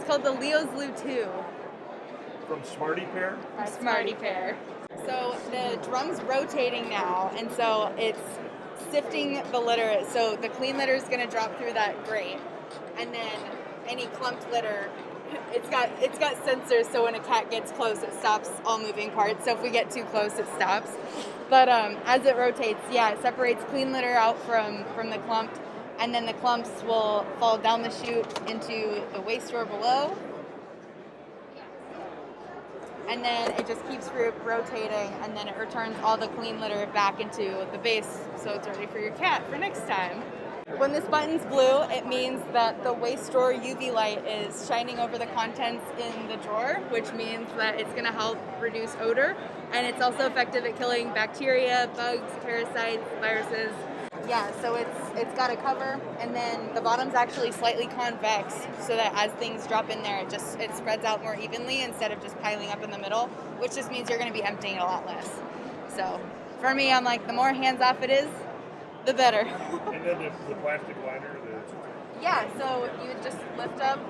called the Leo's Loo 2. From Smarty Pear? Smarty Pear. So the drum's rotating now, and so it's sifting the litter. So the clean litter is going to drop through that grate, and then any clumped litter, it's got sensors. So when a cat gets close, it stops all moving parts. So if we get too close, it stops. But as it rotates, it separates clean litter out from the clumped, and then the clumps will fall down the chute into the waste store below. And then it just keeps rotating, and then it returns all the clean litter back into the base, so it's ready for your cat for next time. When this button's blue, it means that the waste drawer UV light is shining over the contents in the drawer, which means that it's going to help reduce odor, and it's also effective at killing bacteria, bugs, parasites, viruses. Yeah, so it's got a cover, and then the bottom's actually slightly convex, so that as things drop in there, it spreads out more evenly instead of just piling up in the middle, which just means you're going to be emptying it a lot less. So for me, I'm like, the more hands-off it is, the better. And then the plastic liner? Yeah, so you would just lift up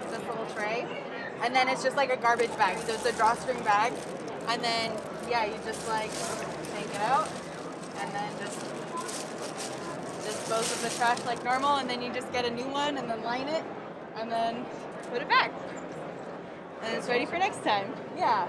this little tray, and then it's just like a garbage bag. So it's a drawstring bag, and then, you just like take it out, and then just dispose of the trash like normal, and then you just get a new one, and then line it, and then put it back. And it's ready for next time. Yeah.